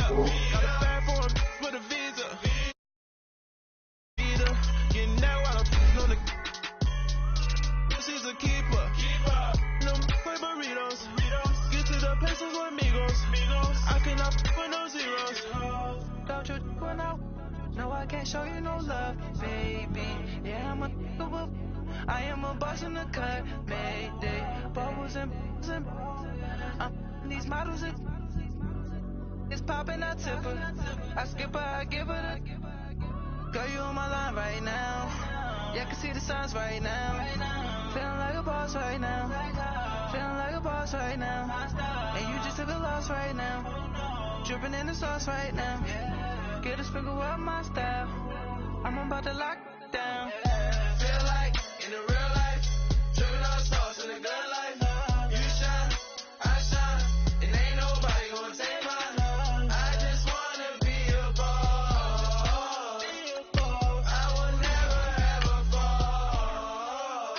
Got a bag for him with a visa. Getting that while I'm on the. She's a keeper. No play burritos. Get to the pesos with amigos. I cannot with no zeros. Don't you run out? No, I can't show you no love, baby. Yeah, I am a boss in the cut, Mayday. Bubbles and these models it's popping, I tip her. I skip her, I give her the. Girl, you on my line right now. Yeah, I can see the signs right now. Feeling like a boss right now. Feeling like a boss right now. And you just took a loss right now. Dripping in the sauce right now. Get a sprinkle up my style. I'm about to lock down. Feel like in the real life, dripping on sauce in the good life. You shine, I shine, and ain't nobody gonna take mine. I just wanna be a boss. I will never ever fall.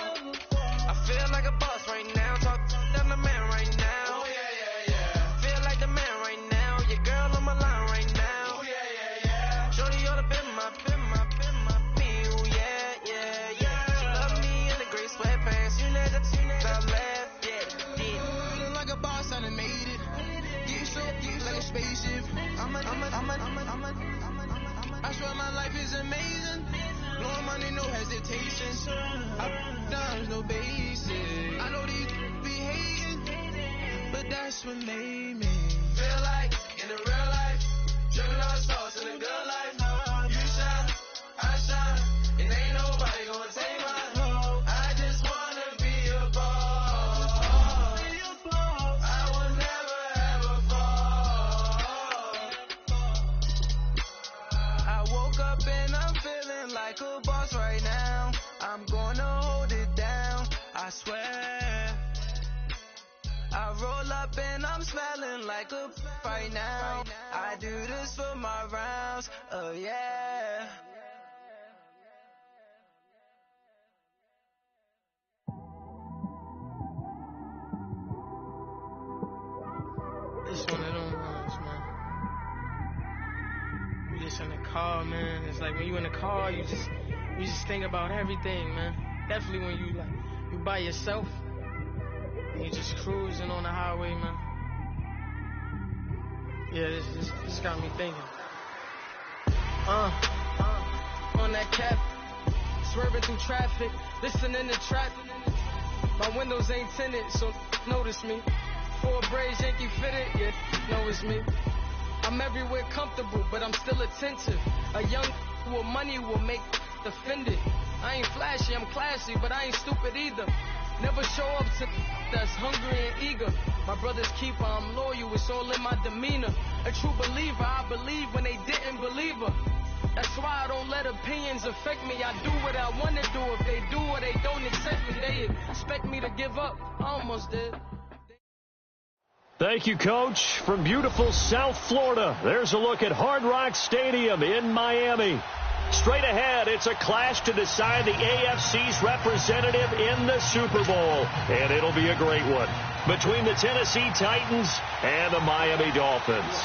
I feel like a boss right now. Talk to the man right now. Oh yeah. Feel like the man right now. Your girl on my line right now. Oh yeah. Shorty ought to been my me. Oh yeah. She love me in the gray sweatpants. You know that I left. Yeah. Feeling like a boss, I done made it. Get so like a spaceship. I swear my life is amazing. Blowing money, no hesitation. Up, downs, no basic. I know these be hating, but that's what made me feel like in the real life, dripping on sauce in the good life. You shine, I shine, and ain't nobody gonna take mine. I just wanna be a boss. I will never ever fall. I woke up and I'm feeling like a boss right now. I'm gonna hold it down, I swear. I roll up and I'm smelling like a right now. I do this for my rounds, oh yeah. It's one of them ones, man. You just in the car, man. It's like when you in the car, you just think about everything, man. Definitely when you by yourself and you just cruising on the highway, man. Yeah, this got me thinking. On that cap, swerving through traffic, listening to trap. My windows ain't tinted, so notice me. 4 braids, Yankee fitted, yeah, know it's me. I'm everywhere comfortable, but I'm still attentive. A young with money will make offended. I ain't flashy, I'm classy, but I ain't stupid either. Never show up to that's hungry and eager. My brother's keeper, I'm loyal, it's all in my demeanor. A true believer, I believe when they didn't believe her. That's why I don't let opinions affect me. I do what I want to do. If they do or they don't accept me, they expect me to give up. I almost did. Thank you, Coach. From beautiful South Florida, there's a look at Hard Rock Stadium in Miami. Straight ahead, it's a clash to decide the AFC's representative in the Super Bowl. And it'll be a great one between the Tennessee Titans and the Miami Dolphins.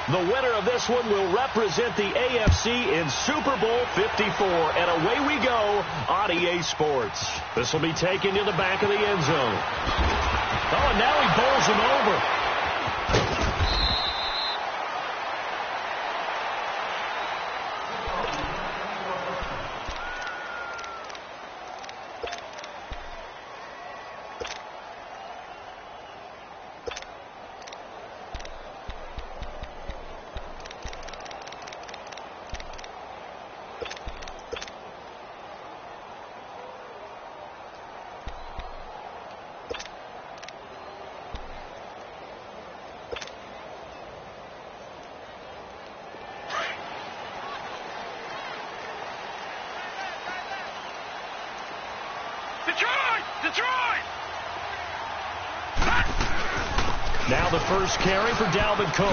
The winner of this one will represent the AFC in Super Bowl 54. And away we go on EA Sports. This will be taken to the back of the end zone. Oh, and now he bowls him over. Detroit! Now the first carry for Dalvin Cook.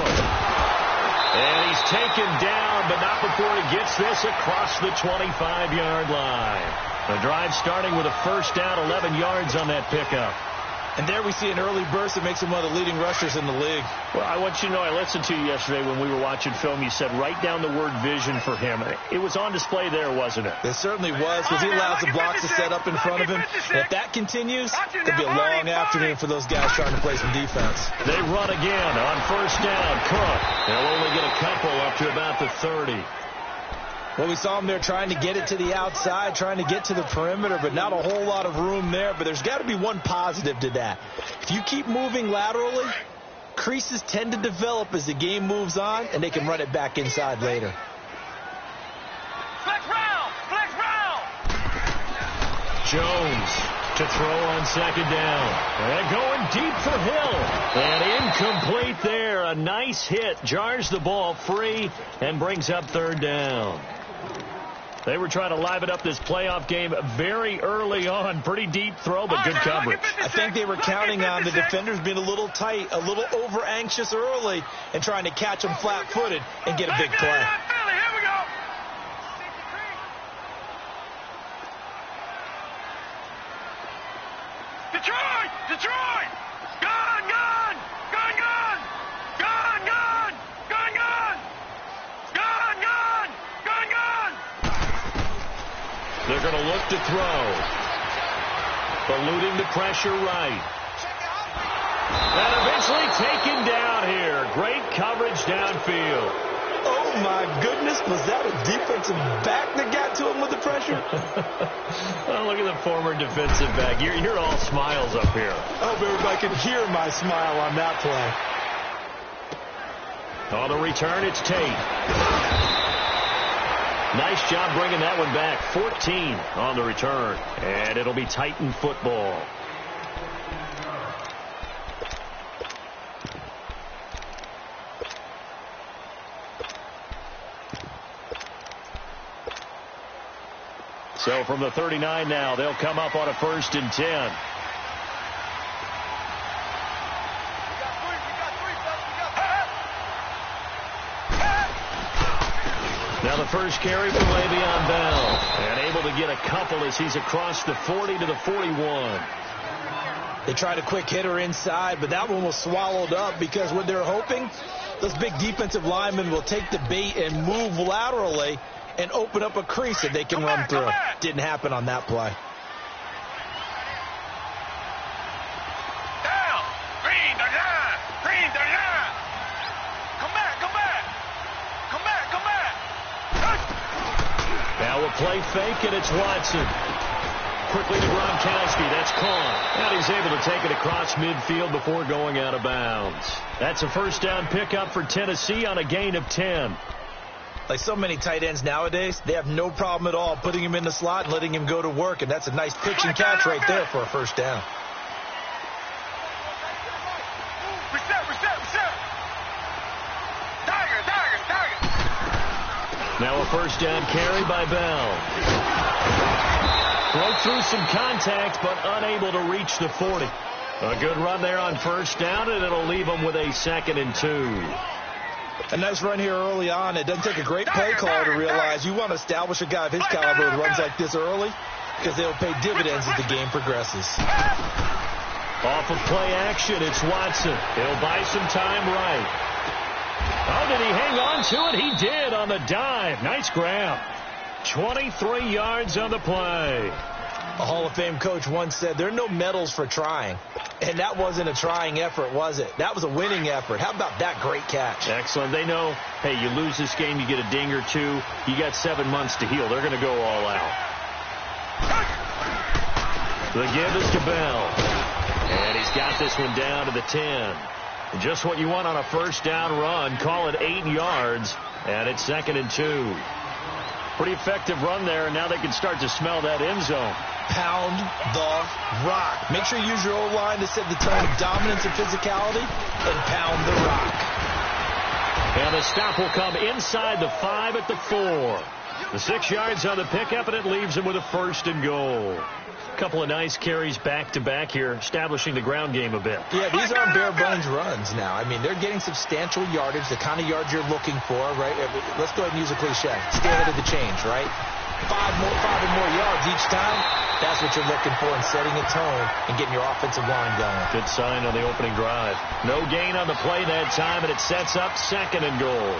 And he's taken down, but not before he gets this across the 25-yard line. The drive starting with a first down, 11 yards on that pickup. And there we see an early burst that makes him one of the leading rushers in the league. Well, I want you to know, I listened to you yesterday when we were watching film. You said write down the word vision for him. It was on display there, wasn't it? It certainly was, because he allows the blocks to set up in front of him. And if that continues, it'll be a long afternoon for those guys trying to play some defense. They run again on first down. Cook. They'll only get a couple up to about the 30. Well, we saw him there trying to get it to the outside, trying to get to the perimeter, but not a whole lot of room there. But there's got to be one positive to that. If you keep moving laterally, creases tend to develop as the game moves on, and they can run it back inside later. Flex round! Flex round! Jones to throw on second down. And going deep for Hill. And incomplete there. A nice hit. Jars the ball free and brings up third down. They were trying to liven up this playoff game very early on. Pretty deep throw, but good coverage. I think they were counting on the defenders being a little tight, a little over-anxious early, and trying to catch them flat-footed and get a big play. Here we go. Detroit! Detroit! Gun! Gun! Gun! Gun! Gun! Gun! Gun! Gun! Gun! Gun! Gun! Gun! They're going to look to throw. Eluding the pressure right. And eventually taken down here. Great coverage downfield. Oh, my goodness. Was that a defensive back that got to him with the pressure? Well, look at the former defensive back. You're all smiles up here. I hope everybody can hear my smile on that play. On the return, it's Tate. Nice job bringing that one back. 14 on the return. And it'll be Titan football. So from the 39 now, they'll come up on a 1st and 10. Now the first carry for Le'Veon Bell. And able to get a couple as he's across the 40 to the 41. They tried a quick hitter inside, but that one was swallowed up because what they're hoping, those big defensive linemen will take the bait and move laterally and open up a crease that they can run through. Didn't happen on that play. Down! Green, they're down! Green, they're down! Come back, come back! Come back, come back! Now a play fake, and it's Watson. Quickly to Gronkowski. That's caught. And he's able to take it across midfield before going out of bounds. That's a first down pickup for Tennessee on a gain of 10. Like so many tight ends nowadays, they have no problem at all putting him in the slot and letting him go to work, and that's a nice pitch and catch right there for a first down. Reset! Tiger! Now a first down carry by Bell. Broke through some contact, but unable to reach the 40. A good run there on first down, and it'll leave them with a 2nd and 2. A nice run here early on. It doesn't take a great play caller to realize you want to establish a guy of his caliber with runs like this early, because they'll pay dividends as the game progresses. Off of play action, it's Watson. He'll buy some time right. Oh, did he hang on to it? He did on the dive. Nice grab. 23 yards on the play. A Hall of Fame coach once said, there are no medals for trying. And that wasn't a trying effort, was it? That was a winning effort. How about that great catch? Excellent. They know, hey, you lose this game, you get a ding or two. You got 7 months to heal. They're going to go all out. The give is to Bell. And he's got this one down to the 10. Just what you want on a first down run. Call it 8 yards. And it's 2nd and 2. Pretty effective run there, and now they can start to smell that end zone. Pound the rock. Make sure you use your O-line to set the tone of dominance and physicality, and pound the rock. And the stop will come inside the 5 at the 4. The 6 yards on the pickup, and it leaves them with a 1st and goal. A couple of nice carries back-to-back here, establishing the ground game a bit. Yeah, these aren't bare-bones runs now. I mean, they're getting substantial yardage, the kind of yards you're looking for, right? Let's go ahead and use a cliche. Stay ahead of the change, right? 5 and more yards each time. That's what you're looking for in setting a tone and getting your offensive line going. Good sign on the opening drive. No gain on the play that time, and it sets up 2nd and goal.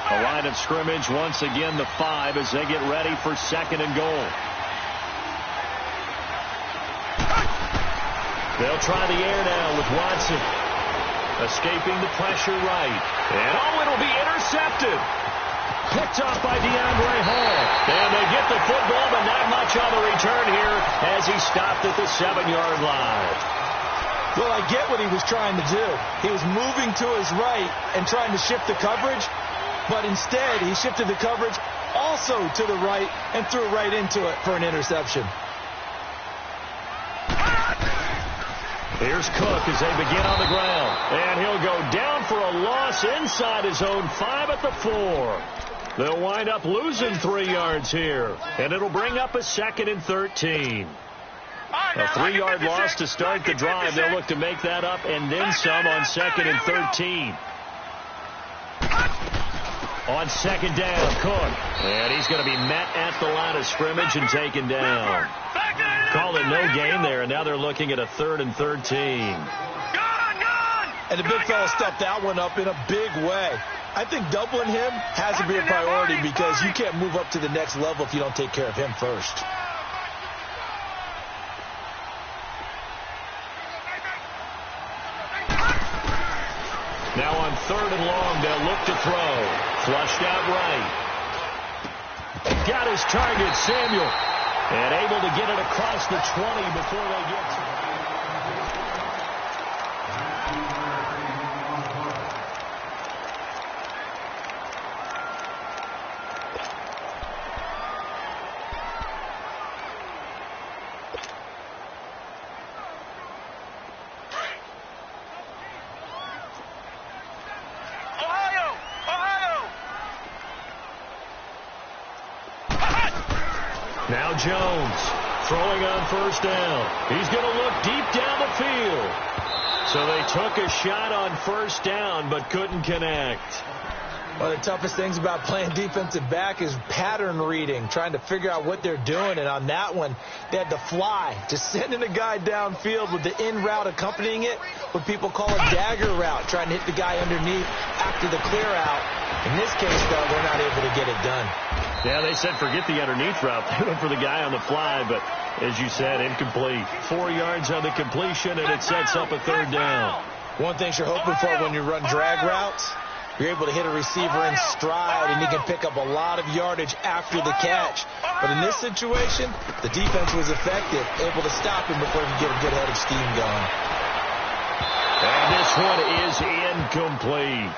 A line of scrimmage once again, the 5, as they get ready for 2nd and goal. They'll try the air now with Watson. Escaping the pressure right. And it'll be intercepted. Picked off by DeAndre Hall. And they get the football, but not much on the return here as he stopped at the 7-yard line. Well, I get what he was trying to do. He was moving to his right and trying to shift the coverage, but instead he shifted the coverage also to the right and threw right into it for an interception. Here's Cook as they begin on the ground. And he'll go down for a loss inside his own 5 at the 4. They'll wind up losing 3 yards here. And it'll bring up a 2nd and 13. A 3-yard loss to start the drive. They'll look to make that up and then some on 2nd and 13. On 2nd down, Cook. And he's going to be met at the line of scrimmage and taken down. Called it no gain there, and now they're looking at a 3rd and 13. And the big fella stepped that one up in a big way. I think doubling him has to be a priority because you can't move up to the next level if you don't take care of him first. Now on 3rd and long, they'll look to throw. Flushed out right. Got his target, Samuel. And able to get it across the 20 before they get to it. Now Jones throwing on 1st down. He's going to look deep down the field. So they took a shot on 1st down but couldn't connect. One of the toughest things about playing defensive back is pattern reading, trying to figure out what they're doing. And on that one, they had to fly, just sending a guy downfield with the in route accompanying it, what people call a dagger route, trying to hit the guy underneath after the clear out. In this case, though, they're not able to get it done. Yeah, they said forget the underneath route. They went for the guy on the fly, but as you said, incomplete. 4 yards on the completion, and it sets up a 3rd down. One thing you're hoping for when you run drag routes, you're able to hit a receiver in stride, and he can pick up a lot of yardage after the catch. But in this situation, the defense was effective, able to stop him before he could get a good head of steam going. And this one is incomplete.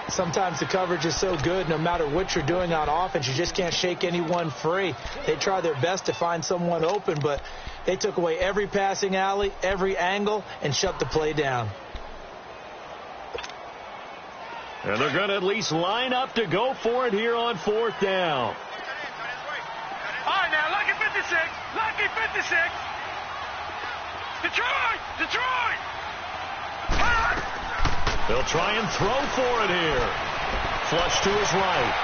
Sometimes the coverage is so good, no matter what you're doing on offense, you just can't shake anyone free. They try their best to find someone open, but they took away every passing alley, every angle, and shut the play down. And they're going to at least line up to go for it here on 4th down. All right, now, lucky 56. Lucky 56. Detroit! They'll try and throw for it here. Flush to his right.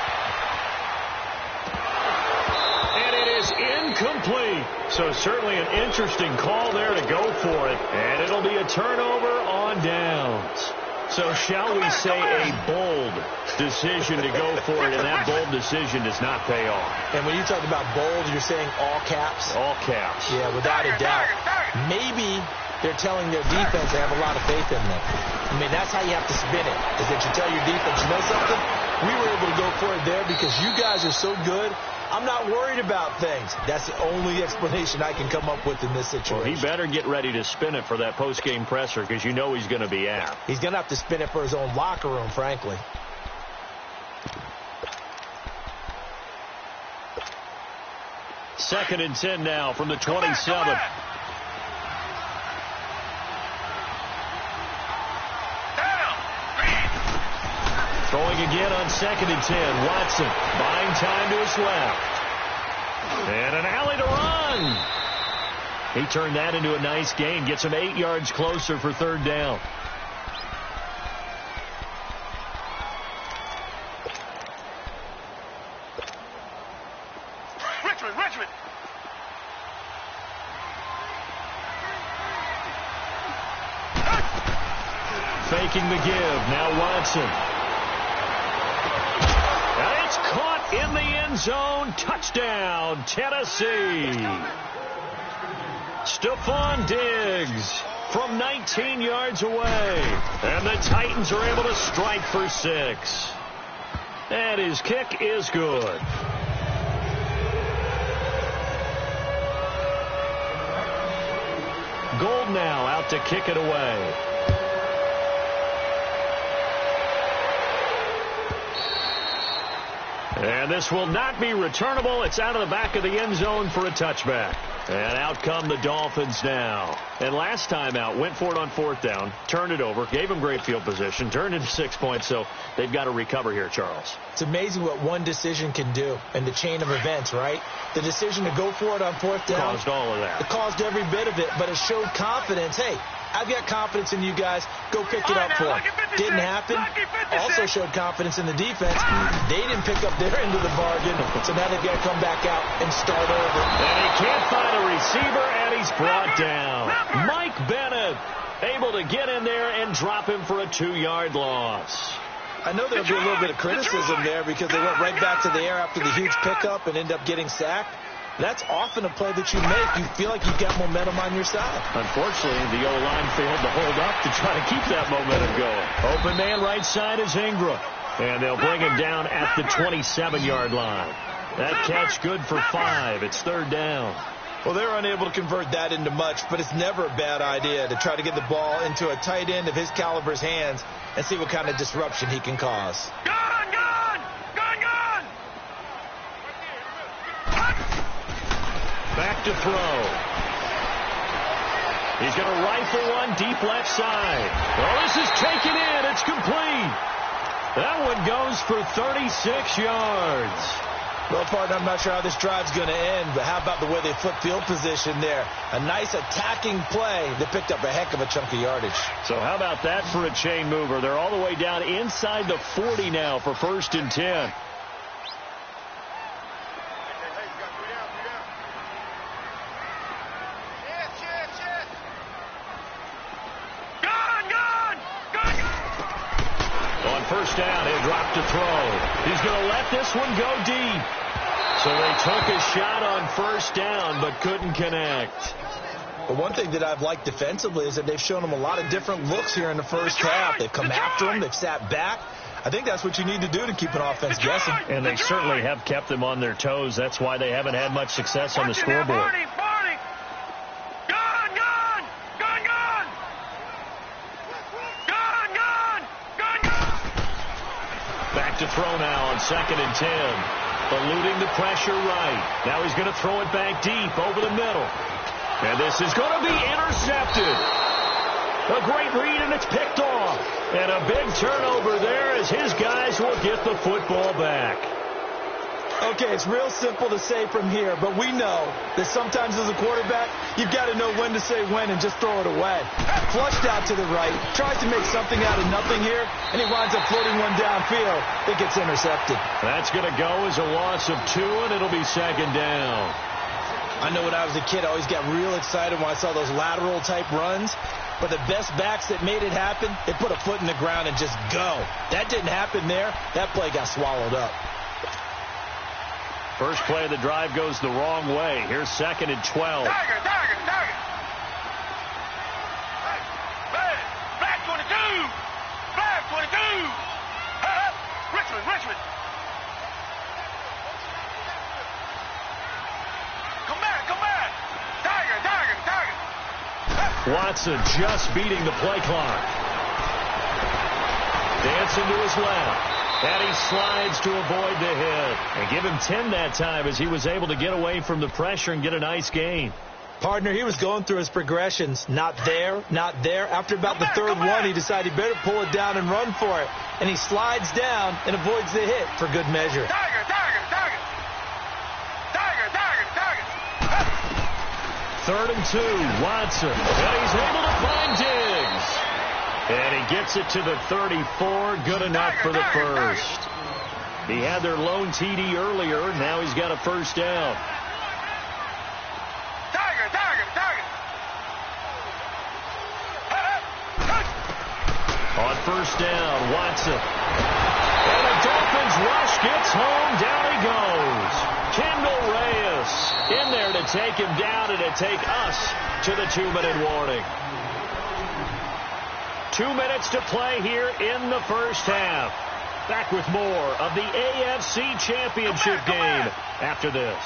And it is incomplete. So certainly an interesting call there to go for it. And it'll be a turnover on downs. So shall we say a bold decision to go for it, and that bold decision does not pay off. And when you talk about bold, you're saying all caps? All caps. Yeah, without a doubt. Maybe they're telling their defense they have a lot of faith in them. I mean, that's how you have to spin it, is that you tell your defense, you know something? We were able to go for it there because you guys are so good. I'm not worried about things. That's the only explanation I can come up with in this situation. Well, he better get ready to spin it for that post-game presser because you know he's going to be out. He's going to have to spin it for his own locker room, frankly. Second and 10 now from the 27. Throwing again on 2nd and 10. Watson buying time to his left. And an alley to run. He turned that into a nice gain. Gets him 8 yards closer for 3rd down. Richmond. taking the give. Now Watson. And it's caught in the end zone. Touchdown, Tennessee. Stephon Diggs from 19 yards away. And the Titans are able to strike for 6. And his kick is good. Gold now out to kick it away. And this will not be returnable. It's out of the back of the end zone for a touchback. And out come the Dolphins now. And last time out, went for it on 4th down, turned it over, gave them great field position, turned into 6 points, so they've got to recover here, Charles. It's amazing what one decision can do in the chain of events, right? The decision to go for it on 4th down. Caused all of that. It caused every bit of it, but it showed confidence. Hey, I've got confidence in you guys. Go pick it up for them. Didn't happen. Also showed confidence in the defense. They didn't pick up their end of the bargain, so now they've got to come back out and start over. And he can't find a receiver, and he's brought down. Mike Bennett able to get in there and drop him for a 2-yard loss. I know there'll be a little bit of criticism there because they went right back to the air after the huge pickup and end up getting sacked. That's often a play that you make. You feel like you've got momentum on your side. Unfortunately, the O-line failed to hold up to try to keep that momentum going. Open man right side is Ingram. And they'll bring him down at the 27-yard line. That catch good for 5. It's 3rd down. Well, they're unable to convert that into much, but it's never a bad idea to try to get the ball into a tight end of his caliber's hands and see what kind of disruption he can cause. Gun, gun! Gun, gun! Back to throw. He's going to rifle one deep left side. Oh, this is taken in. It's complete. That one goes for 36 yards. Well, partner, I'm not sure how this drive's going to end, but how about the way they flip field position there? A nice attacking play that picked up a heck of a chunk of yardage. So how about that for a chain mover? They're all the way down inside the 40 now for 1st and 10. First down, he'll drop to throw. He's going to let this one go deep. So they took a shot on 1st down, but couldn't connect. But one thing that I've liked defensively is that they've shown them a lot of different looks here in the first half. They've come after them. They've sat back. I think that's what you need to do to keep an offense guessing. And they certainly have kept them on their toes. That's why they haven't had much success on the scoreboard. Back to throw now on 2nd and 10. Eluding the pressure right. Now he's going to throw it back deep over the middle. And this is going to be intercepted. A great read, and it's picked off. And a big turnover there as his guys will get the football back. Okay, it's real simple to say from here, but we know that sometimes as a quarterback, you've got to know when to say when and just throw it away. Flushed out to the right, tries to make something out of nothing here, and he winds up floating one downfield. It gets intercepted. That's going to go as a loss of 2, and it'll be 2nd down. I know when I was a kid, I always got real excited when I saw those lateral-type runs. But the best backs that made it happen, they put a foot in the ground and just go. That didn't happen there. That play got swallowed up. First play of the drive goes the wrong way. Here's 2nd and 12. Tiger! Flag 22! Flag 22! Richmond! Come back! Tiger! Watson just beating the play clock. Dancing to his left. And he slides to avoid the hit. And give him 10 that time as he was able to get away from the pressure and get a nice gain. Partner, he was going through his progressions. Not there. After about the 3rd one, he decided he better pull it down and run for it. And he slides down and avoids the hit for good measure. Tiger! 3rd and 2, Watson. And he's able to find Diggs. And he gets it to the 34. Good enough for the first. He had their lone TD earlier. Now he's got a 1st down. first down. Watson. And the Dolphins rush gets home. Down he goes. Kendall Reyes in there to take him down and to take us to the 2-minute warning. 2 minutes to play here in the first half. Back with more of the AFC Championship game after this.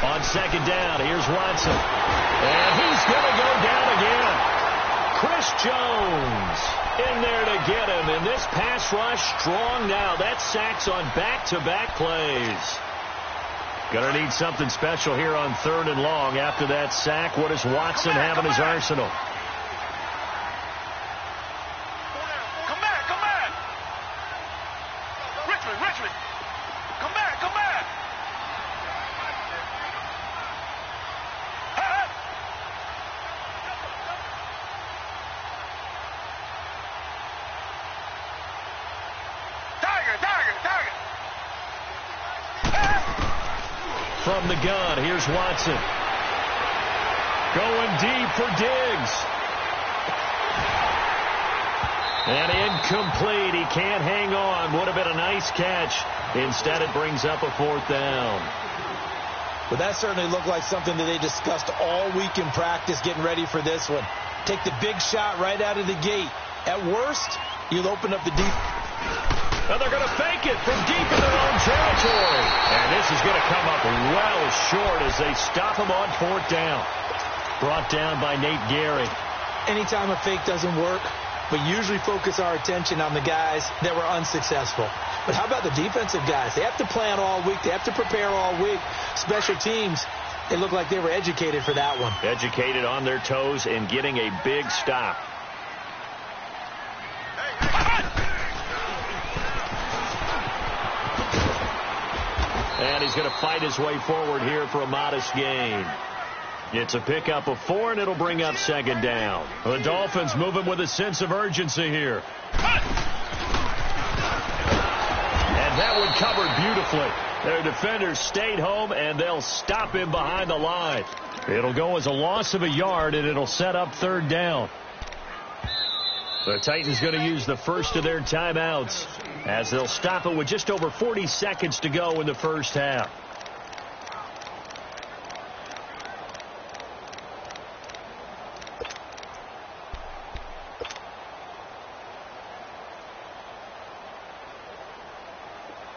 On second down, here's Watson. And he's going to go down again. Chris Jones in there to get him. And this pass rush strong now. That sacks on back-to-back plays. Going to need something special here on 3rd and long. After that sack, what does Watson have in his arsenal? Come back. Richmond. Come back. Tiger. From the gun, here's Watson. Going deep for Diggs. And incomplete. He can't hang on. Would have been a nice catch. Instead, it brings up a 4th down. Well, that certainly looked like something that they discussed all week in practice getting ready for this one. Take the big shot right out of the gate. At worst, you'll open up the deep. And they're going to fake it from deep in their own territory. And this is going to come up well short as they stop him on 4th down. Brought down by Nate Gehry. Anytime a fake doesn't work, we usually focus our attention on the guys that were unsuccessful. But how about the defensive guys? They have to plan all week. They have to prepare all week. Special teams, they look like they were educated for that one. Educated on their toes and getting a big stop. And he's going to fight his way forward here for a modest gain. It's a pickup of 4, and it'll bring up 2nd down. The Dolphins moving with a sense of urgency here. And that one covered beautifully. Their defenders stayed home, and they'll stop him behind the line. It'll go as a loss of a yard, and it'll set up 3rd down. The Titans going to use the first of their timeouts as they'll stop it with just over 40 seconds to go in the first half.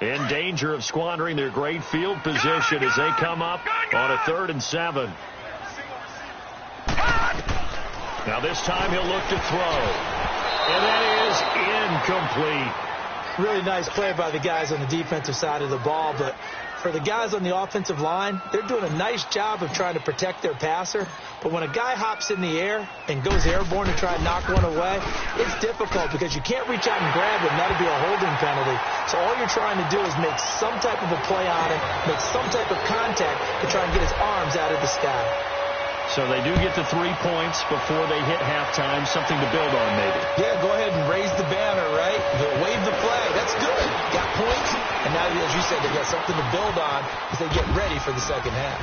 In danger of squandering their great field position as they come up on a 3rd and 7. Now this time he'll look to throw. And that is incomplete. Really nice play by the guys on the defensive side of the ball, but for the guys on the offensive line, they're doing a nice job of trying to protect their passer. But when a guy hops in the air and goes airborne to try and knock one away, it's difficult because you can't reach out and grab it, and that'll be a holding penalty. So all you're trying to do is make some type of a play on him, make some type of contact to try and get his arms out of the sky. So they do get the 3 points before they hit halftime, something to build on maybe. Yeah, go ahead and raise the banner, right? Wave the flag. That's good. Got points, and now, as you said, they got something to build on as they get ready for the second half.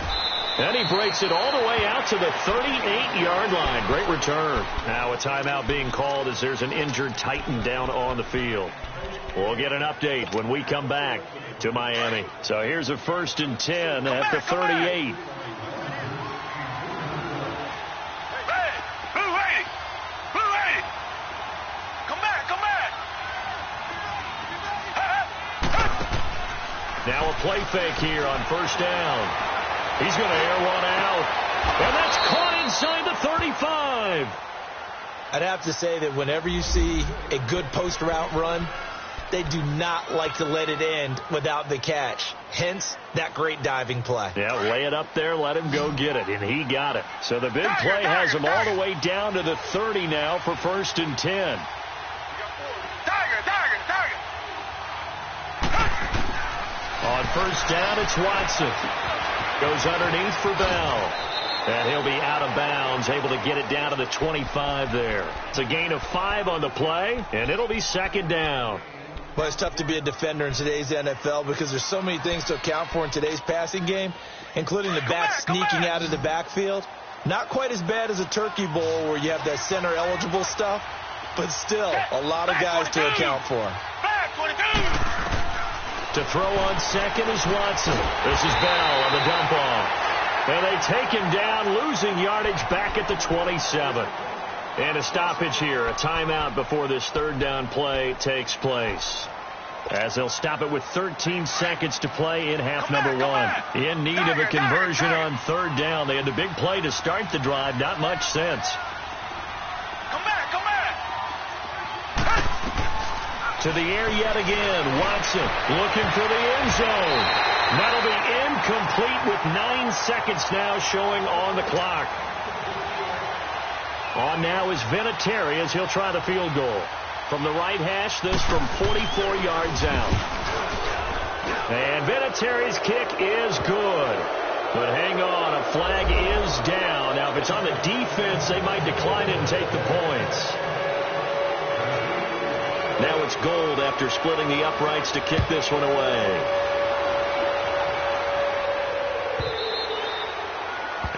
And he breaks it all the way out to the 38-yard line. Great return. Now a timeout being called as there's an injured Titan down on the field. We'll get an update when we come back to Miami. So here's a 1st and 10 at the 38. Now a play fake here on 1st down. He's going to air one out. And that's caught inside the 35. I'd have to say that whenever you see a good post route run, they do not like to let it end without the catch. Hence, that great diving play. Yeah, lay it up there, let him go get it, and he got it. So the big play has him all the way down to the 30 now for 1st and 10. On 1st down, it's Watson. Goes underneath for Bell. And he'll be out of bounds, able to get it down to the 25 there. It's a gain of 5 on the play, and it'll be 2nd down. Well, it's tough to be a defender in today's NFL because there's so many things to account for in today's passing game. including the back sneaking out of the backfield. Not quite as bad as a turkey bowl where you have that center-eligible stuff, but still a lot of guys to account for. To throw on second is Watson. This is Bell on the dump off. And they take him down, losing yardage back at the 27. And a stoppage here, a timeout before this third down play takes place. As they'll stop it with 13 seconds to play in half number one. In need of a conversion on third down. They had the big play to start the drive. Not much sense. Come back. To the air yet again. Watson looking for the end zone. That'll be incomplete with 9 seconds now showing on the clock. On now is Vinatieri as he'll try the field goal. From the right hash, this from 44 yards out. And Vinatieri's kick is good. But hang on, a flag is down. Now, if it's on the defense, they might decline it and take the points. Now it's Gold after splitting the uprights to kick this one away.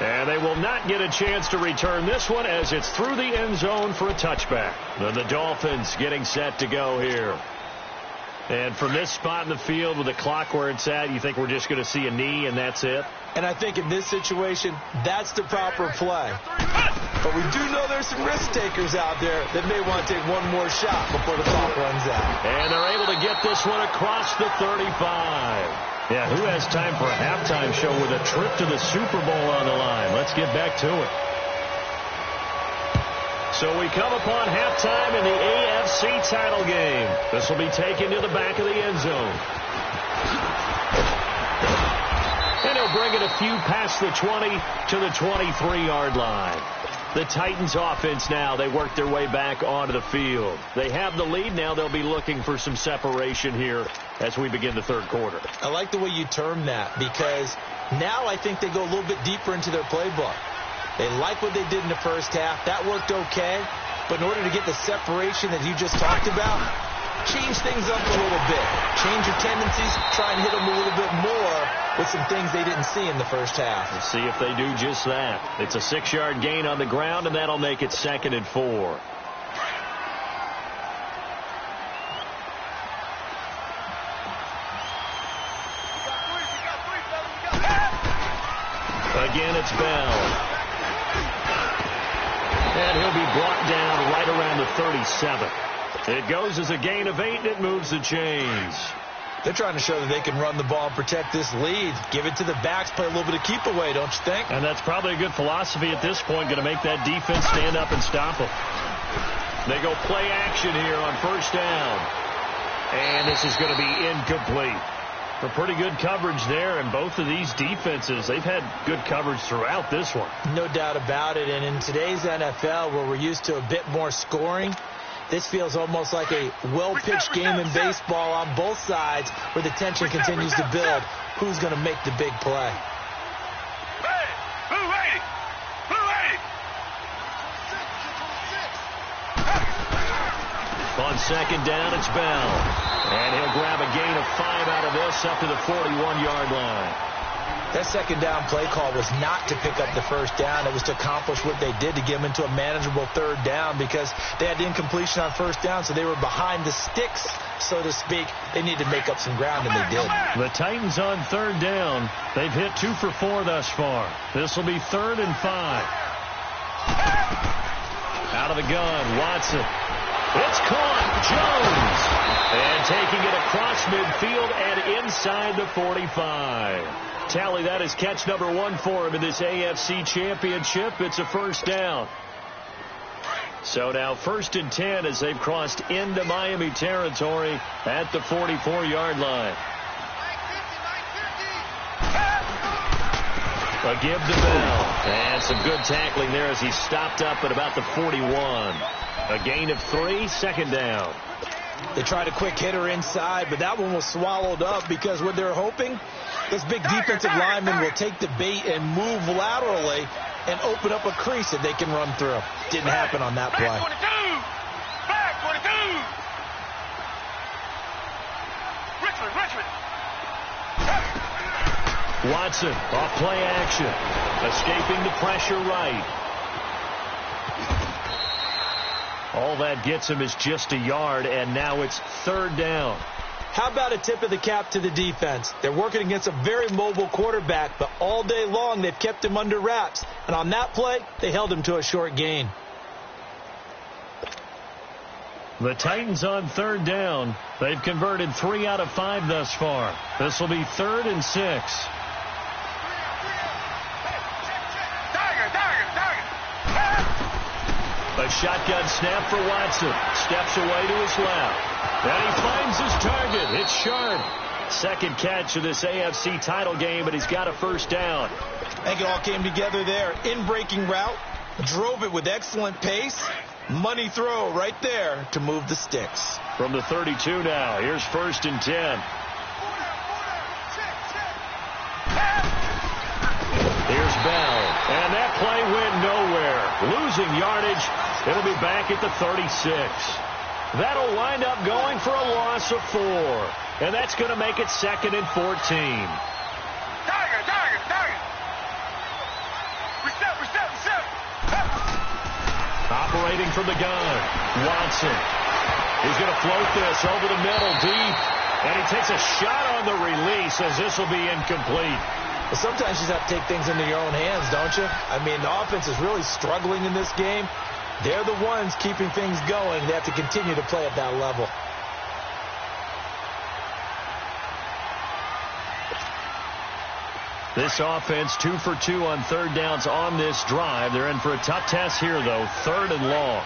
And they will not get a chance to return this one as it's through the end zone for a touchback. Then the Dolphins getting set to go here. And from this spot in the field with the clock where it's at, you think we're just going to see a knee and that's it? And I think in this situation, that's the proper play. But we do know there's some risk takers out there that may want to take one more shot before the clock runs out. And they're able to get this one across the 35. Yeah, who has time for a halftime show with a trip to the Super Bowl on the line? Let's get back to it. So we come upon halftime in the AFC title game. This will be taken to the back of the end zone. And he'll bring it a few past the 20 to the 23-yard line. The Titans offense now, they work their way back onto the field. They have the lead. Now they'll be looking for some separation here as we begin the third quarter. I like the way you term that because now I think they go a little bit deeper into their playbook. They like what they did in the first half. That worked okay. But in order to get the separation that you just talked about, change things up a little bit. Change your tendencies. Try and hit them a little bit more with some things they didn't see in the first half. Let's see if they do just that. It's a 6-yard gain on the ground, and that'll make it 2nd and 4. Again, it's Bell. And he'll be brought down right around the 37. It goes as a gain of 8, and it moves the chains. They're trying to show that they can run the ball and protect this lead. Give it to the backs, play a little bit of keep away, don't you think? And that's probably a good philosophy at this point, going to make that defense stand up and stop them. They go play action here on first down. And this is going to be incomplete. For pretty good coverage there, and both of these defenses, they've had good coverage throughout this one. No doubt about it, and in today's NFL, where we're used to a bit more scoring, this feels almost like a well-pitched game in baseball on both sides where the tension continues to build. Who's going to make the big play? On second down, it's Bell. And he'll grab a gain of 5 out of this up to the 41-yard line. That second down play call was not to pick up the first down. It was to accomplish what they did to get them into a manageable third down because they had the incompletion on first down, so they were behind the sticks, so to speak. They needed to make up some ground, and they did. The Titans on third down. They've hit 2 for 4 thus far. This will be 3rd and 5. Out of the gun, Watson. It's caught. Jones. And taking it across midfield and inside the 45. Tally, that is catch number 1 for him in this AFC Championship. It's a first down. So now 1st and 10 as they've crossed into Miami territory at the 44-yard line. A give to Bell. And some good tackling there as he stopped up at about the 41. A gain of 3, 2nd down. They tried a quick hitter inside, but that one was swallowed up because what they're hoping, this big defensive lineman will take the bait and move laterally and open up a crease that they can run through. Didn't happen on that play. Watson off play action. Escaping the pressure right. All that gets him is just a yard, and now it's third down. How about a tip of the cap to the defense? They're working against a very mobile quarterback, but all day long they've kept him under wraps. And on that play, they held him to a short gain. The Titans on third down. They've converted 3 out of 5 thus far. This will be 3rd and 6. A shotgun snap for Watson. Steps away to his left. And he finds his target. It's Sharp. Second catch of this AFC title game, but he's got a first down. I think it all came together there. In-breaking route. Drove it with excellent pace. Money throw right there to move the sticks. From the 32 now. Here's 1st and 10. Here's Bell. And that play went nowhere. Losing yardage. It'll be back at the 36. That'll wind up going for a loss of 4. And that's going to make it 2nd and 14. Target. Reset. Operating from the gun. Watson. He's going to float this over the middle deep. And he takes a shot on the release as this will be incomplete. But sometimes you just have to take things into your own hands, don't you? I mean, the offense is really struggling in this game. They're the ones keeping things going. They have to continue to play at that level. This offense 2 for 2 on third downs on this drive. They're in for a tough test here, though. 3rd and long.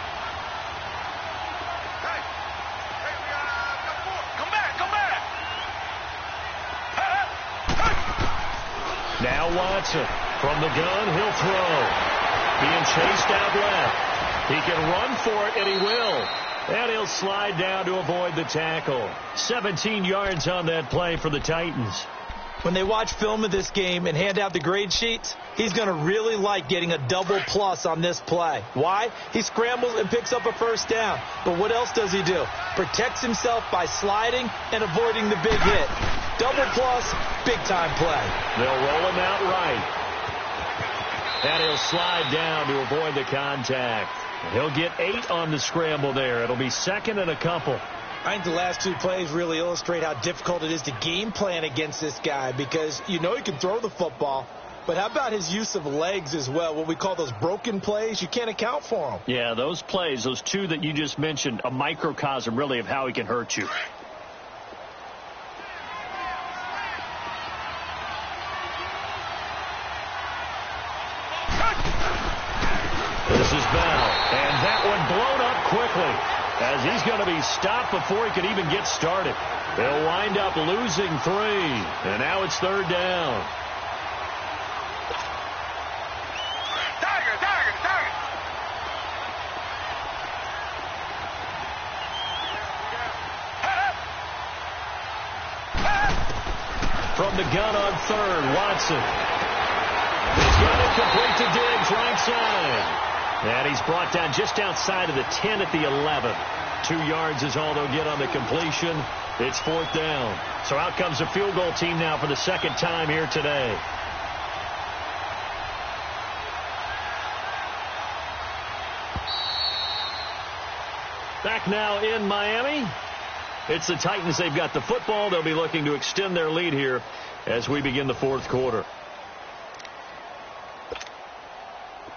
Come back. Now Watson from the gun. He'll throw. Being chased out left. He can run for it, and he will. And he'll slide down to avoid the tackle. 17 yards on that play for the Titans. When they watch film of this game and hand out the grade sheets, he's going to really like getting a double plus on this play. Why? He scrambles and picks up a first down. But what else does he do? Protects himself by sliding and avoiding the big hit. Double plus, big-time play. They'll roll him out right. And he'll slide down to avoid the contact. He'll get 8 on the scramble there. It'll be 2nd and a couple. I think the last 2 plays really illustrate how difficult it is to game plan against this guy, because you know he can throw the football, but how about his use of legs as well? What we call those broken plays, you can't account for them. Yeah, those plays, those 2 that you just mentioned, a microcosm really of how he can hurt you. This is Bell, and that one blown up quickly, as he's going to be stopped before he could even get started. They'll wind up losing 3, and now it's 3rd down. Target. From the gun on 3rd, Watson. He's got it complete to Diggs, right side. And he's brought down just outside of the 10 at the 11. 2 yards is all they'll get on the completion. It's 4th down. So out comes the field goal team now for the 2nd time here today. Back now in Miami. It's the Titans. They've got the football. They'll be looking to extend their lead here as we begin the 4th quarter.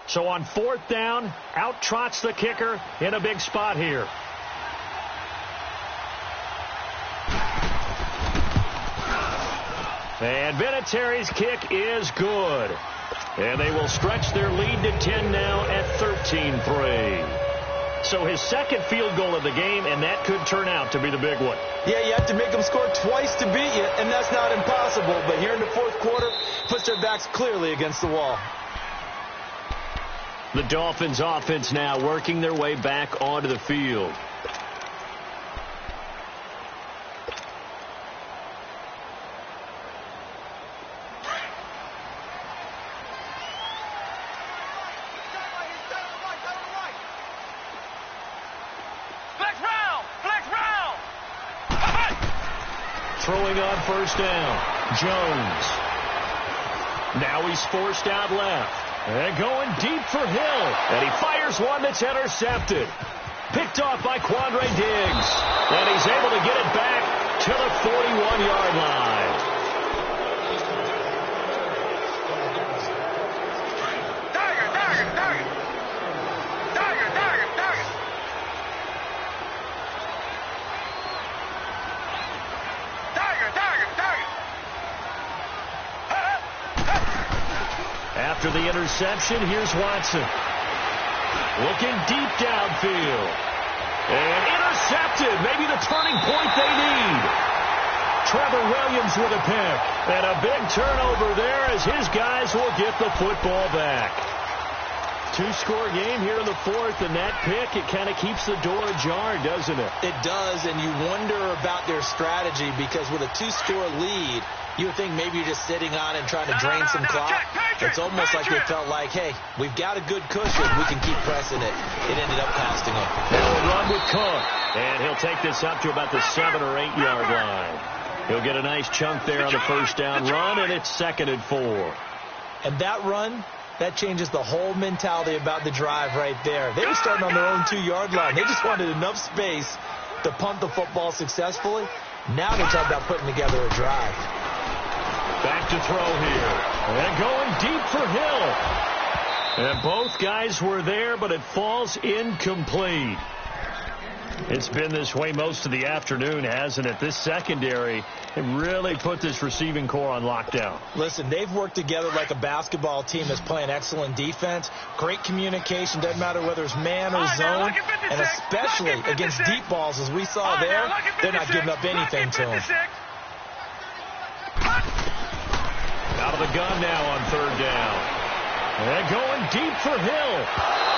So on 4th down, out trots the kicker in a big spot here. And Vinatieri's kick is good. And they will stretch their lead to 10 now at 13-3. So his 2nd field goal of the game, and that could turn out to be the big one. Yeah, you have to make them score twice to beat you, and that's not impossible. But here in the 4th quarter, puts their backs clearly against the wall. The Dolphins offense now working their way back onto the field. Throwing on 1st down, Jones. Now he's forced out left. And going deep for Hill. And he fires one that's intercepted. Picked off by Quandre Diggs. And he's able to get it back to the 41-yard line. After the interception, here's Watson. Looking deep downfield. And intercepted. Maybe the turning point they need. Trevor Williams with a pick. And a big turnover there as his guys will get the football back. Two-score game here in the fourth, and that pick, it kind of keeps the door ajar, doesn't it? It does, and you wonder about their strategy because with a two-score lead, you would think maybe you're just sitting on and trying to drain some clock. It's almost like they felt like, hey, we've got a good cushion. We can keep pressing it. It ended up costing them. They'll run with Cook, and he'll take this up to about the 7 or 8 yard line. He'll get a nice chunk there on the first down run, and it's 2nd and 4. And that run, that changes the whole mentality about the drive right there. They were starting on their own 2-yard line. They just wanted enough space to punt the football successfully. Now they're talking about putting together a drive. Back to throw here. And going deep for Hill. And both guys were there, but it falls incomplete. It's been this way most of the afternoon, hasn't it? This secondary really put this receiving core on lockdown. Listen, they've worked together like a basketball team that's playing excellent defense. Great communication. Doesn't matter whether it's man or zone. And especially against deep balls, as we saw there, they're not giving up anything to them. Out of the gun now on 3rd down. And going deep for Hill.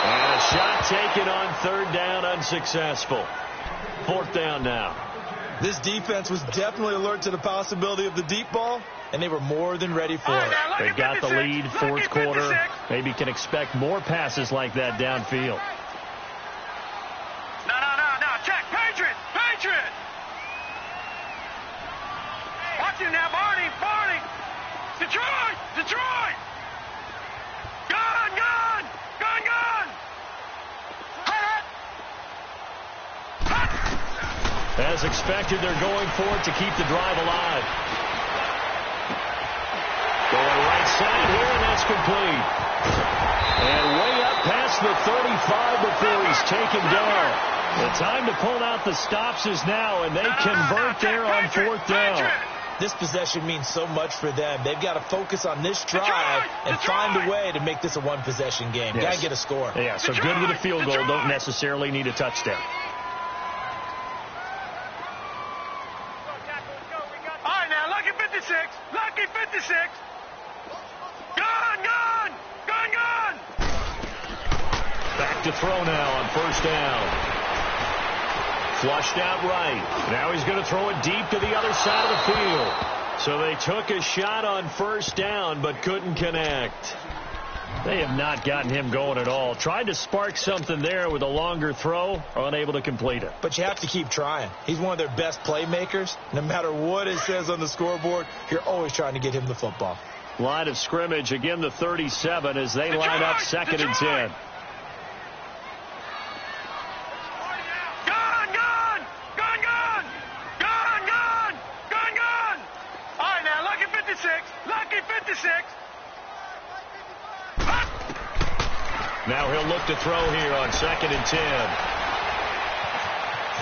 And a shot taken on 3rd down, unsuccessful. 4th down now. This defense was definitely alert to the possibility of the deep ball, and they were more than ready for it. They've got the lead, 4th quarter. Maybe can expect more passes like that downfield. No. Check. Patriot. Watch him now, Barney. Detroit. Gun. As expected, they're going for it to keep the drive alive. Going right side here, and that's complete. And way up past the 35 before he's taken down. The time to pull out the stops is now, and they convert there on 4th down. This possession means so much for them. They've got to focus on this drive and find a way to make this a one-possession game. Yes. Got to get a score. Yeah, so good with a field goal. Don't necessarily need a touchdown. All right, now, Lucky 56. Gun. Back to throw now on 1st down. Flushed out right. Now he's going to throw it deep to the other side of the field. So they took a shot on 1st down, but couldn't connect. They have not gotten him going at all. Tried to spark something there with a longer throw, unable to complete it. But you have to keep trying. He's one of their best playmakers. No matter what it says on the scoreboard, you're always trying to get him the football. Line of scrimmage, again the 37 as they line up 2nd and 10. Now he'll look to throw here on 2nd and 10.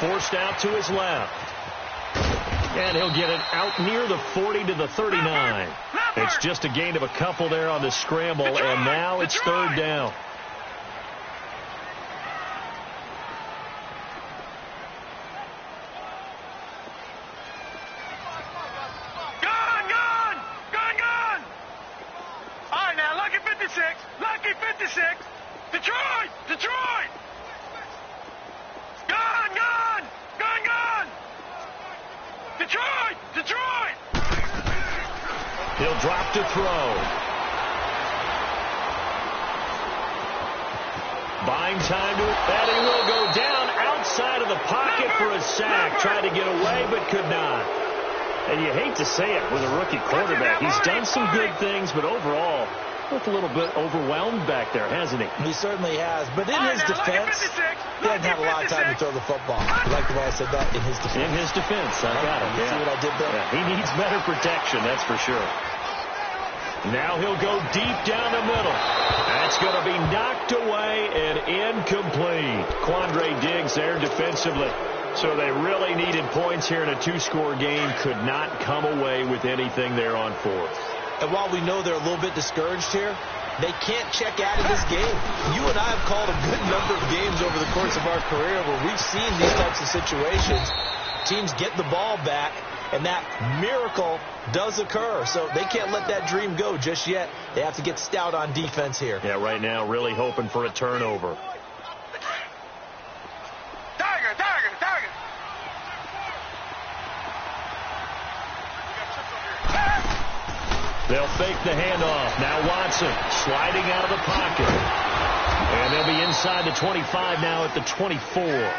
Forced out to his left. And he'll get it out near the 40 to the 39. It's just a gain of a couple there on the scramble, and now it's 3rd down. All right, now, Lucky 56. Detroit. Gun. Detroit. He'll drop to throw. Buying time to it, and he will go down outside of the pocket for a sack. Tried to get away, but could not. And you hate to say it with a rookie quarterback. He's done some good things, but overall, looked a little bit overwhelmed back there, hasn't he? He certainly has. But in his defense, he hasn't had a lot of time to throw the football. You like the way I said that? In his defense. In his defense. I got it. You see what I did there? Yeah, he needs better protection, that's for sure. Now he'll go deep down the middle. That's going to be knocked away and incomplete. Quandre Diggs there defensively. So they really needed points here in a two-score game. Could not come away with anything there on fourth. And while we know they're a little bit discouraged here, they can't check out of this game. You and I have called a good number of games over the course of our career where we've seen these types of situations. Teams get the ball back, and that miracle does occur. So they can't let that dream go just yet. They have to get stout on defense here. Yeah, right now really hoping for a turnover. They'll fake the handoff. Now Watson sliding out of the pocket. And they'll be inside the 25 now at the 24.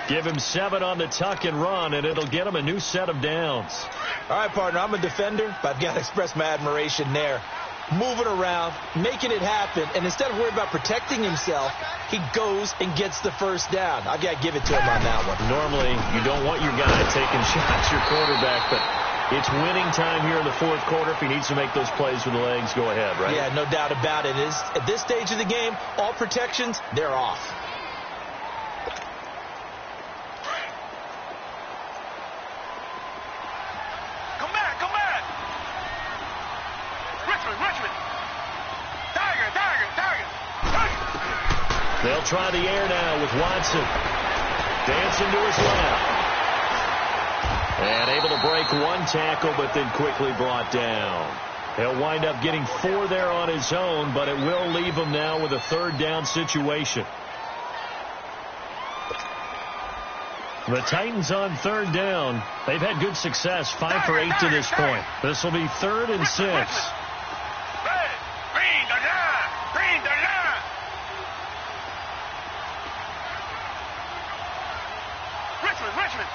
Give him 7 on the tuck and run, and it'll get him a new set of downs. All right, partner, I'm a defender, but I've got to express my admiration there. Moving around, making it happen, and instead of worrying about protecting himself, he goes and gets the first down. I've got to give it to him on that one. Normally, you don't want your guy taking shots, your quarterback, but it's winning time here in the fourth quarter. If he needs to make those plays with the legs, go ahead, right? Yeah, no doubt about it. At this stage of the game, all protections, they're off. Come back. Richmond. Tiger. They'll try the air now with Watson. Dancing to his left. And able to break one tackle, but then quickly brought down. He'll wind up getting 4 there on his own, but it will leave him now with a third down situation. The Titans on third down. They've had good success, 5 for 8 to this point. This will be 3rd and 6. Green the line. Richmond.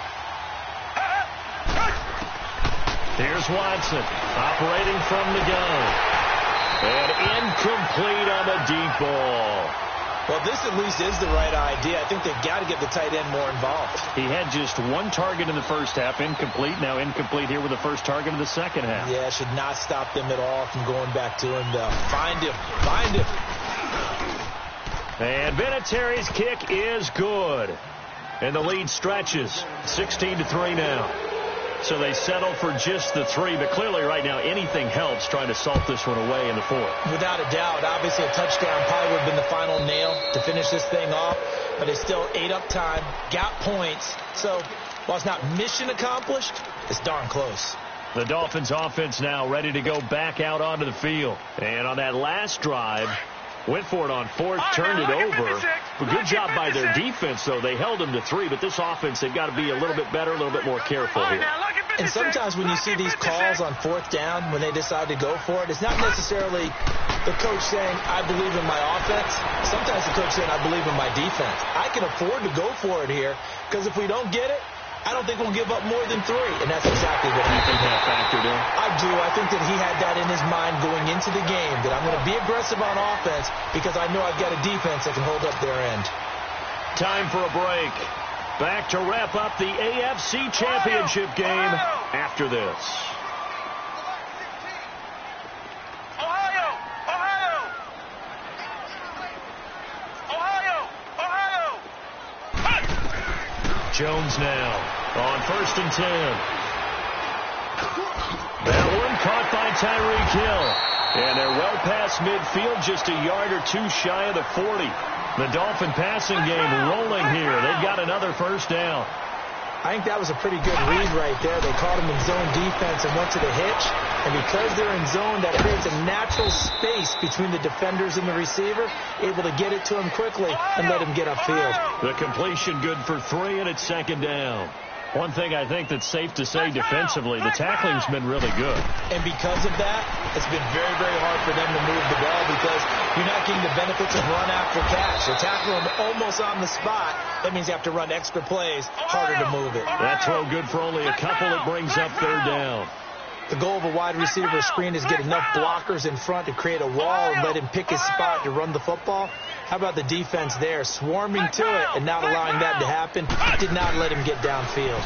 Here's Watson operating from the gun. And incomplete on the deep ball. Well, this at least is the right idea. I think they've got to get the tight end more involved. He had just 1 target in the first half, incomplete. Now incomplete here with the first target of the second half. Yeah, should not stop them at all from going back to him, though. Find him. And Vinatieri's kick is good. And the lead stretches 16-3 now. So they settle for just the 3, but clearly right now anything helps trying to salt this one away in the fourth. Without a doubt, obviously a touchdown probably would have been the final nail to finish this thing off, but it's still ate up time, got points. So while it's not mission accomplished, it's darn close. The Dolphins offense now ready to go back out onto the field. And on that last drive, went for it on fourth, turned it over. A good job by their defense, though. They held them to 3, but this offense, they've got to be a little bit better, a little bit more careful here. And sometimes when you see these calls on fourth down, when they decide to go for it, it's not necessarily the coach saying, I believe in my offense. Sometimes the coach saying, I believe in my defense. I can afford to go for it here, because if we don't get it, I don't think we'll give up more than 3. And that's exactly what I think that factored in. I do. I think that he had that in his mind going into the game, that I'm going to be aggressive on offense because I know I've got a defense that can hold up their end. Time for a break. Back to wrap up the AFC Championship game after this. Ohio! Jones now on 1st and 10. That one caught by Tyreek Hill. And they're well past midfield, just a yard or 2 shy of the 40. The Dolphin passing game rolling here. They've got another first down. I think that was a pretty good read right there. They caught him in zone defense and went to the hitch. And because they're in zone, that creates a natural space between the defenders and the receiver, able to get it to him quickly and let him get upfield. The completion good for 3, and it's 2nd down. One thing I think that's safe to say defensively, the tackling's been really good. And because of that, it's been very, very hard for them to move the ball because you're not getting the benefits of run after catch. They tackle them almost on the spot. That means you have to run extra plays, harder to move it. That throw good for only a couple. It brings up third down. The goal of a wide receiver screen is get enough blockers in front to create a wall and let him pick his spot to run the football. How about the defense there, swarming to it and not allowing that to happen? Did not let him get downfield.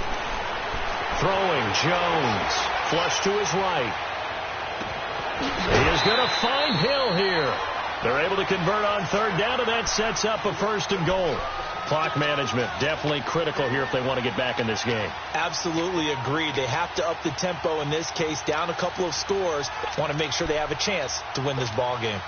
Throwing, Jones. Flush to his right. He is going to find Hill here. They're able to convert on third down, and that sets up a first and goal. Clock management, definitely critical here if they want to get back in this game. Absolutely agreed. They have to up the tempo in this case, down a couple of scores. Want to make sure they have a chance to win this ball game.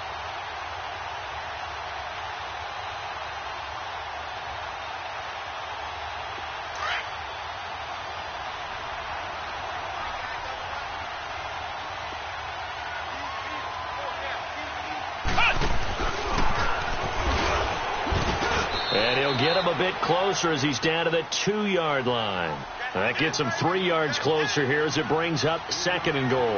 And he'll get him a bit closer as he's down to the 2-yard line. That gets him 3 yards closer here as it brings up second and goal.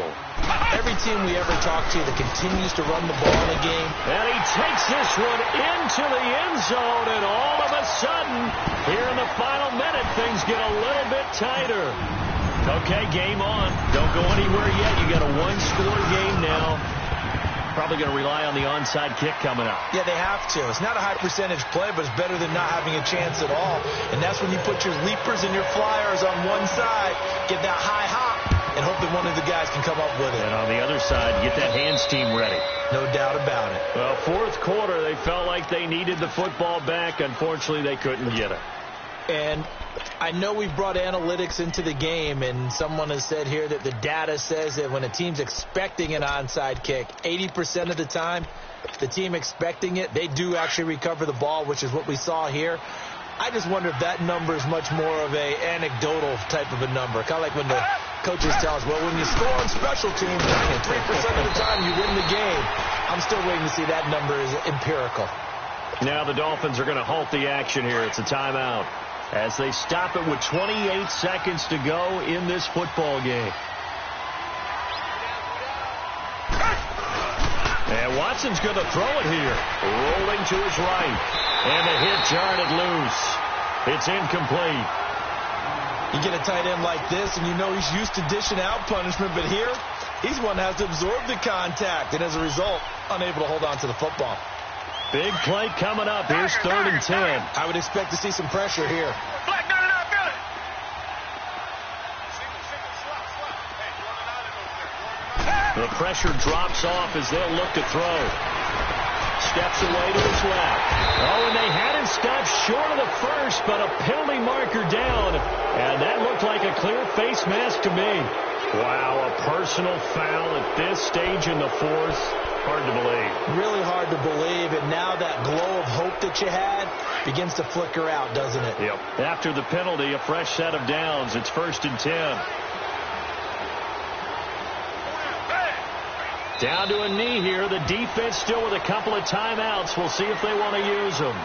Every team we ever talk to that continues to run the ball in a game. And he takes this one into the end zone, and all of a sudden, here in the final minute, things get a little bit tighter. Okay, game on. Don't go anywhere yet. You got a one-score game now. Probably going to rely on the onside kick coming up. Yeah, they have to. It's not a high percentage play, but it's better than not having a chance at all. And that's when you put your leapers and your flyers on one side, get that high hop, and hope that one of the guys can come up with it. And on the other side, get that hands team ready. No doubt about it. Well, fourth quarter, they felt like they needed the football back. Unfortunately, they couldn't get it. And I know we've brought analytics into the game, and someone has said here that the data says that when a team's expecting an onside kick, 80% of the time, the team expecting it, they do actually recover the ball, which is what we saw here. I just wonder if that number is much more of a anecdotal type of a number. Kind of like when the coaches tell us, well, when you score on special teams, 93% of the time you win the game. I'm still waiting to see that number is empirical. Now the Dolphins are going to halt the action here. It's a timeout as they stop it with 28 seconds to go in this football game. And Watson's going to throw it here. Rolling to his right. And the hit jarred it loose. It's incomplete. You get a tight end like this, and you know he's used to dishing out punishment, but here, he's one that has to absorb the contact, and as a result, unable to hold on to the football. Big play coming up. Here's 3rd and 10. I would expect to see some pressure here. The pressure drops off as they'll look to throw. Steps away to his left. Oh, and they had him stopped short of the first, but a penalty marker down. And that looked like a clear face mask to me. Wow, a personal foul at this stage in the fourth. Hard to believe. Really hard to believe, and now that glow of hope that you had begins to flicker out, doesn't it? Yep. After the penalty, a fresh set of downs. It's 1st and 10. Down to a knee here. The defense still with a couple of timeouts. We'll see if they want to use them.